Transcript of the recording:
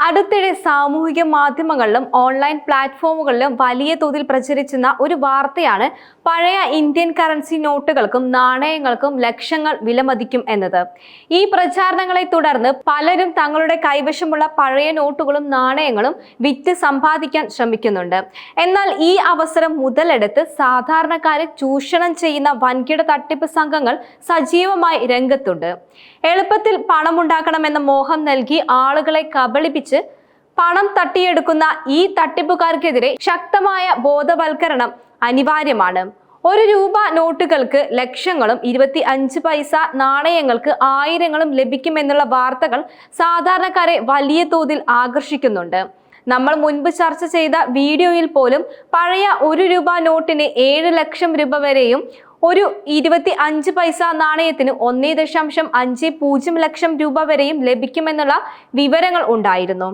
അടുത്തിടെ സാമൂഹിക മാധ്യമങ്ങളിലും ഓൺലൈൻ പ്ലാറ്റ്ഫോമുകളിലും വലിയ തോതിൽ പ്രചരിച്ചിരുന്ന ഒരു വാർത്തയാണ് പഴയ ഇന്ത്യൻ കറൻസി നോട്ടുകൾക്കും നാണയങ്ങൾക്കും ലക്ഷങ്ങൾ വിലമതിക്കും എന്നത്. ഈ പ്രചാരണങ്ങളെ തുടർന്ന് പലരും തങ്ങളുടെ കൈവശമുള്ള പഴയ നോട്ടുകളും നാണയങ്ങളും വിറ്റ് സമ്പാദിക്കാൻ ശ്രമിക്കുന്നുണ്ട്. എന്നാൽ ഈ അവസരം മുതലെടുത്ത് സാധാരണക്കാരെ ചൂഷണം ചെയ്യുന്ന വൻകിട തട്ടിപ്പ് സംഘങ്ങൾ സജീവമായി രംഗത്തുണ്ട്. എളുപ്പത്തിൽ പണമുണ്ടാക്കണമെന്ന മോഹം നൽകി ആളുകളെ കബളിപ്പിച്ച് പണം തട്ടിയെടുക്കുന്ന ഈ തട്ടിപ്പുകാർക്കെതിരെ ശക്തമായ ബോധവൽക്കരണം അനിവാര്യമാണ്. ₹1 നോട്ടുകൾക്ക് ലക്ഷങ്ങളും 25 പൈസ നാണയങ്ങൾക്ക് ആയിരങ്ങളും ലഭിക്കുമെന്നുള്ള വാർത്തകൾ സാധാരണക്കാരെ വലിയ തോതിൽ ആകർഷിക്കുന്നുണ്ട്. നമ്മൾ മുൻപ് ചർച്ച ചെയ്ത വീഡിയോയിൽ പോലും പഴയ ₹1 നോട്ടിന് 7 ലക്ഷം രൂപ വരെയും ഒരു 25 പൈസ നാണയത്തിന് 1.50 ലക്ഷം രൂപ വരെയും ലഭിക്കുമെന്നുള്ള വിവരങ്ങൾ ഉണ്ടായിരുന്നു.